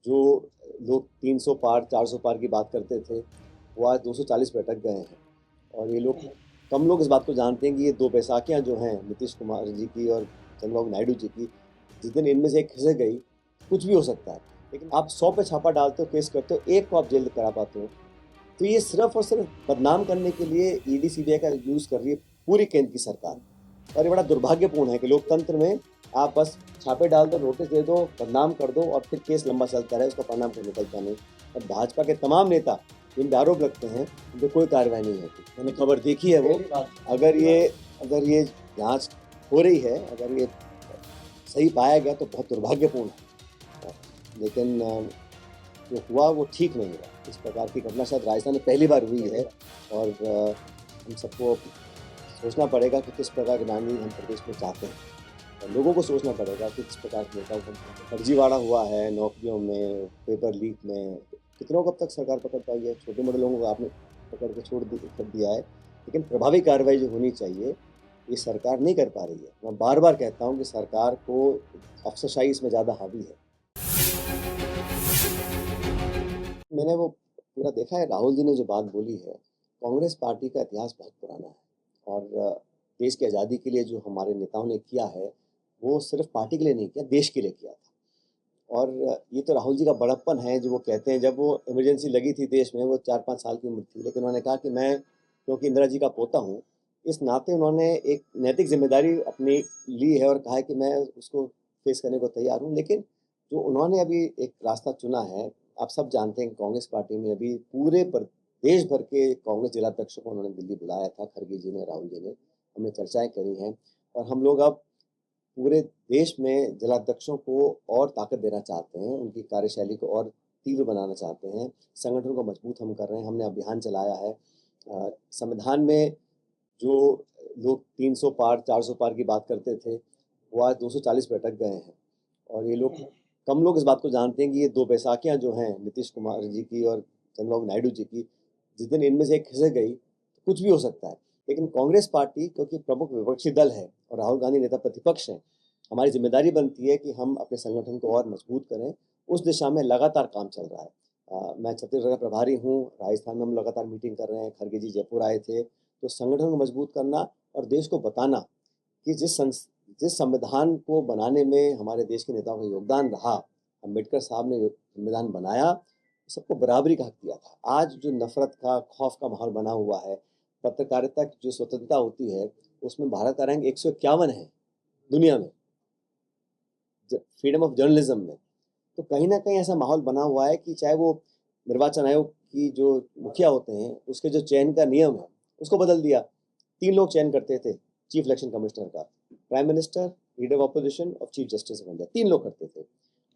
जो लोग 300 पार 400 पार की बात करते थे वो आज 240 पे अटक गए हैं। और ये लोग, कम लोग इस बात को जानते हैं कि ये दो बैसाखियां जो हैं नीतीश कुमार जी की और चंद्रबाबू नायडू जी की, जिस दिन इनमें से एक खिसक गई कुछ भी हो सकता है। लेकिन आप 100 पे छापा डालते हो, केस करते हो, एक को आप जेल करा पाते हो। तो ये सिर्फ और सिर्फ बदनाम करने के लिए ईडी सीबीआई का यूज कर रही है पूरी केंद्र की सरकार। और ये बड़ा दुर्भाग्यपूर्ण है कि लोकतंत्र में आप बस छापे डाल दो, नोटिस दे दो, बदनाम कर दो और फिर केस लंबा चलता रहे, उसका परिणाम कोई निकलता नहीं। और भाजपा के तमाम नेता जिन पे आरोप लगते हैं उन पर कोई कार्रवाई नहीं होती। मैंने खबर देखी है वो, अगर ये जांच हो रही है, अगर ये सही पाया गया तो बहुत दुर्भाग्यपूर्ण है। लेकिन जो हुआ वो ठीक नहीं हुआ। इस प्रकार की घटना शायद राजस्थान में पहली बार हुई है। और हम सबको सोचना पड़ेगा कि किस प्रकार की राजनीति हम प्रदेश में चाहते हैं। और लोगों को सोचना पड़ेगा कि किस प्रकार के नेताओं को फर्जीवाड़ा हुआ है नौकरियों में, पेपर लीक में। कितनों को अब तक सरकार पकड़ पाई है? छोटे मोटे लोगों को आपने पकड़ के कर दिया है, लेकिन प्रभावी कार्रवाई जो होनी चाहिए ये सरकार नहीं कर पा रही है। मैं बार बार कहता हूँ कि सरकार को अफसरशाही इसमें ज़्यादा हावी है। मैंने वो पूरा देखा है। राहुल जी ने जो बात बोली है, कांग्रेस पार्टी का इतिहास बहुत पुराना है। और देश की आज़ादी के लिए जो हमारे नेताओं ने किया है वो सिर्फ पार्टी के लिए नहीं किया, देश के लिए किया था। और ये तो राहुल जी का बड़प्पन है जो वो कहते हैं। जब वो इमरजेंसी लगी थी देश में, वो 4-5 साल की उम्र थी, लेकिन उन्होंने कहा कि मैं, क्योंकि इंदिरा जी का पोता हूँ, इस नाते उन्होंने एक नैतिक जिम्मेदारी अपनी ली है और कहा है कि मैं उसको फेस करने को तैयार हूँ। लेकिन जो उन्होंने अभी एक रास्ता चुना है, आप सब जानते हैं कि कांग्रेस पार्टी में अभी पूरे देश भर के कांग्रेस जिलाध्यक्षों को उन्होंने दिल्ली बुलाया था, खड़गे जी ने, राहुल जी ने। हमने चर्चाएं करी हैं और हम लोग अब पूरे देश में जिलाध्यक्षों को और ताकत देना चाहते हैं, उनकी कार्यशैली को और तीव्र बनाना चाहते हैं, संगठन को मजबूत हम कर रहे हैं। हमने अभियान चलाया है। संविधान में जो लोग 300 पार 400 पार की बात करते थे वो आज 240 पे अटक गए हैं। और ये लोग, कम लोग इस बात को जानते हैं कि ये दो बैसाखियां जो हैं नीतीश कुमार जी की और चंद्रबाबू नायडू जी की, जिस दिन इनमें से एक खिसक गई तो कुछ भी हो सकता है। लेकिन कांग्रेस पार्टी, क्योंकि प्रमुख विपक्षी दल है और राहुल गांधी नेता प्रतिपक्ष हैं, हमारी जिम्मेदारी बनती है कि हम अपने संगठन को और मजबूत करें। उस दिशा में लगातार काम चल रहा है। मैं छत्तीसगढ़ का प्रभारी हूँ, राजस्थान में हम लगातार मीटिंग कर रहे हैं। खड़गे जी जयपुर आए थे। तो संगठन को मजबूत करना और देश को बताना कि जिस संविधान को बनाने में हमारे देश के नेताओं का योगदान रहा, अम्बेडकर साहब ने संविधान बनाया, सबको बराबरी का हक दिया था। आज जो नफरत का, खौफ का माहौल बना हुआ है, पत्रकारिता की जो स्वतंत्रता होती है उसमें भारत का रैंक 151 है दुनिया में, फ्रीडम ऑफ जर्नलिज्म में। तो कहीं ना कहीं ऐसा माहौल बना हुआ है कि चाहे वो निर्वाचन आयोग की जो मुखिया होते हैं उसके जो चयन का नियम है उसको बदल दिया। 3 लोग चयन करते थे चीफ इलेक्शन कमिश्नर का, prime minister, leader of opposition और चीफ जस्टिस ऑफ इंडिया, 3 लोग करते थे।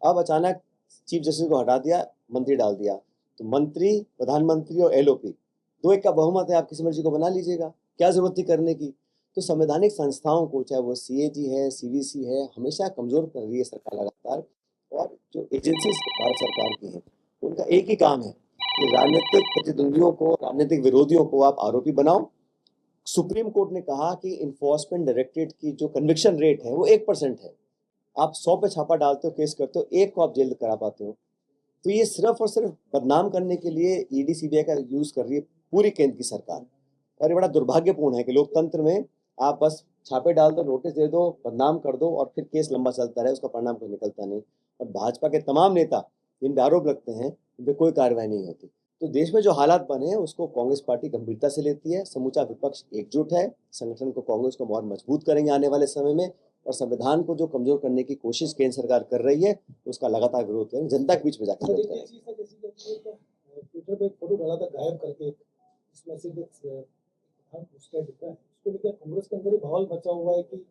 अब अचानक चीफ जस्टिस को हटा दिया, मंत्री डाल दिया। तो मंत्री, प्रधानमंत्री और एलओपी, 2-1 का बहुमत है, आप किसी मर्जी को बना लीजिएगा, क्या जरूरत थी करने की। तो संवैधानिक संस्थाओं को, चाहे वो सीएजी है, सीवीसी है, हमेशा कमजोर कर रही है सरकार लगातार। और जो एजेंसीज भारत सरकार की हैं उनका एक ही काम है कि राजनीतिक प्रतिद्वंदियों को, राजनीतिक विरोधियों को आप आरोपी बनाओ। सुप्रीम कोर्ट ने कहा कि इन्फोर्समेंट डायरेक्टरेट की जो कन्विक्शन रेट है वो 1% है। आप 100 पे छापा डालते हो, केस करते हो, एक को आप जेल करा पाते हो। तो ये सिर्फ और सिर्फ बदनाम करने के लिए ईडी सीबीआई का यूज कर रही है पूरी केंद्र की सरकार। और ये बड़ा दुर्भाग्यपूर्ण है कि लोकतंत्र में आप बस छापे डाल दो, नोटिस दे दो, बदनाम कर दो और फिर केस लंबा चलता रहे, उसका परिणाम कोई निकलता नहीं। और भाजपा के तमाम नेता जिन पे आरोप लगते हैं उन पे कोई कार्रवाई नहीं होती। तो देश में जो हालात बने हैं उसको कांग्रेस पार्टी गंभीरता से लेती है। समूचा विपक्ष एकजुट है। संगठन को, कांग्रेस को और मजबूत करेंगे आने वाले समय में। और संविधान को जो कमजोर करने की कोशिश केंद्र सरकार कर रही है उसका लगातार विरोध करेंगे, जनता के बीच में जाकर विरोध करेंगे। ट्विटर पे एक फोटो डाला था गायब करके, इसमें से उसका दिखा है, उसको लेकर कांग्रेस के अंदर ही बवाल मचा हुआ है कि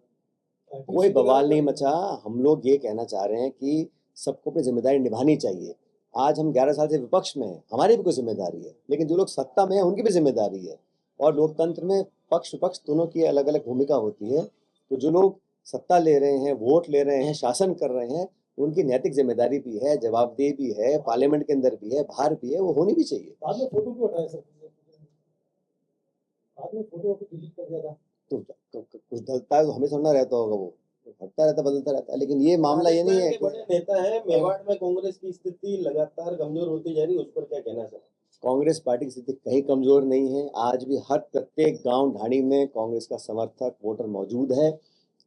कोई बवाल नहीं मचा। हम लोग ये कहना चाह रहे हैं कि सबको अपनी जिम्मेदारी निभानी चाहिए। आज हम 11 साल से विपक्ष में हैं, हमारी भी कोई जिम्मेदारी है, लेकिन जो लोग सत्ता में हैं उनकी भी जिम्मेदारी है। और लोकतंत्र में पक्ष विपक्ष दोनों की अलग अलग भूमिका होती है। तो जो लोग सत्ता ले रहे हैं, वोट ले रहे हैं, शासन कर रहे हैं, उनकी नैतिक जिम्मेदारी भी है, जवाबदेही भी है, पार्लियामेंट के अंदर भी है, बाहर भी है, वो होनी भी चाहिए। बाद में फोटो क्यों हटाया सर? बाद में फोटो डिलीट कर दिया था। तो कुछ डलता है तो हमें समझना रहता होगा वो, घटता रहता, बदलता रहता है, लेकिन ये मामला ये नहीं है राजस्थान के कि बड़े नेता है, मेवाड़ में कांग्रेस की स्थिति लगातार कमजोर होती जा रही है, उस पर क्या कहना है सर? कांग्रेस पार्टी की स्थिति कहीं कमजोर नहीं है। आज भी हर प्रत्येक गांव ढाणी में कांग्रेस का समर्थक वोटर मौजूद है।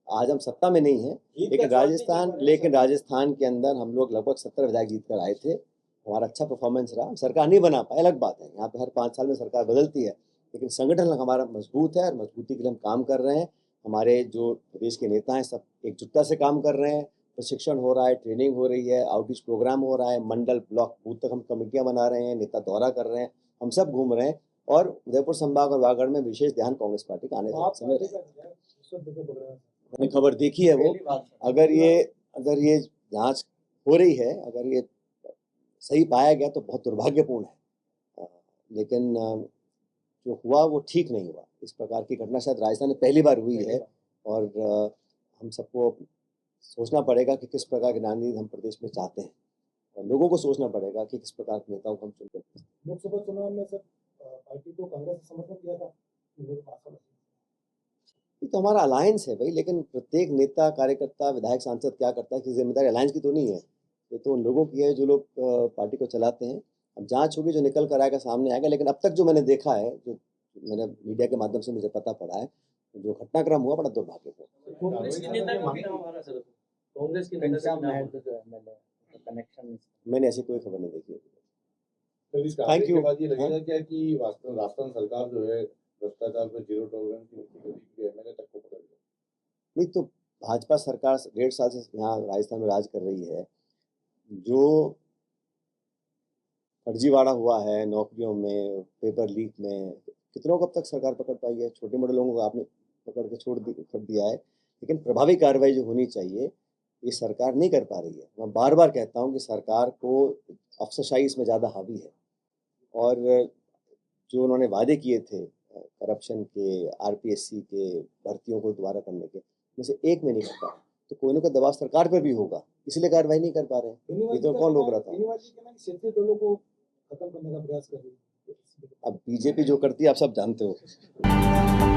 आज हम सत्ता में नहीं है, जीत का स्वाद नहीं चख पा रहे हैं सर। राजस्थान के अंदर हम लोग लगभग 70 विधायक जीत कर आए थे। हमारा अच्छा परफॉर्मेंस रहा। सरकार नहीं बना पाए, अलग बात है, यहाँ पे हर 5 साल में सरकार बदलती है, लेकिन संगठन हमारा मजबूत है और मजबूती के लिए हम काम कर रहे हैं। हमारे जो प्रदेश के नेता हैं सब एकजुटता से काम कर रहे हैं। प्रशिक्षण हो रहा है, ट्रेनिंग हो रही है, आउटरीच प्रोग्राम हो रहा है, मंडल ब्लॉक बूथ तक हम कमेटियां बना रहे हैं, नेता दौरा कर रहे हैं, हम सब घूम रहे हैं। और उदयपुर संभाग और वागड़ में विशेष ध्यान कांग्रेस पार्टी का आने वाले आप समय पार्टी रहेगा। का विधायक रिश्वत देके पकड़ा है। मैंने खबर देखी है वो। अगर ये जांच हो रही है, अगर ये सही पाया गया तो बहुत दुर्भाग्यपूर्ण है। लेकिन जो हुआ वो ठीक नहीं हुआ। इस प्रकार की घटना शायद राजस्थान में पहली बार हुई है और हम सबको सोचना पड़ेगा कि किस प्रकार की राजनीति हम प्रदेश में चाहते हैं और लोगों को सोचना पड़ेगा कि किस प्रकार के नेताओं को हम चुनते हैं। लोकसभा चुनाव में सर पार्टी को कांग्रेस ने समर्थन दिया था, उन्होंने पास कर दिया। ये तो हमारा अलायंस है भाई, लेकिन प्रत्येक नेता, कार्यकर्ता, विधायक, सांसद क्या करता है कि जिम्मेदारी अलायंस की तो नहीं है, ये तो उन लोगों की है जो लोग पार्टी को चलाते हैं। अब जांच होगी, जो निकल कर आएगा सामने आएगा, लेकिन अब तक जो मैंने देखा है, जो मैंने मीडिया के माध्यम से मुझे पता पड़ा है, जो घटनाक्रम हुआ बड़ा दुर्भाग्यपूर्ण। कांग्रेस के नेता का भी नाम आ रहा सर, कांग्रेस के नेता का भी नाम आ रहा। कनेक्शन मैंने ऐसी कोई खबर नहीं देखी है। तो इस Thank कार्रवाई you. के बाद ये लगेगा क्या कि वास्तव राजस्थान सरकार जो है भ्रष्टाचार पे जीरो टॉलरेंस की नीति करी एमएलए तक को पकड़ लिया? नहीं तो भाजपा सरकार 1.5 साल से यहाँ राजस्थान में राज कर रही है। जो फर्जीवाड़ा हुआ है नौकरियों में, पेपर लीक में, कितनों को अब तक सरकार पकड़ पाई है? छोटे मोटे लोगों को आपने पकड़ के छोड़ दिया है, लेकिन प्रभावी कार्रवाई जो होनी चाहिए ये सरकार नहीं कर पा रही है। मैं बार बार कहता हूँ कि सरकार को अफसरशाही इसमें ज़्यादा हावी है और जो उन्होंने वादे किए थे करप्शन के, आरपीएससी के, भर्तियों को दोबारा करने के, में से एक में नहीं कर पा रहे, तो कोई ना कोई दबाव सरकार पर भी होगा, इसलिए कार्रवाई नहीं कर पा रहे हैं। ये तो कौन रोक रहा था? क्षेत्रीय दलों को खत्म करने का प्रयास कर रही है। अब बीजेपी जो करती है आप सब जानते हो।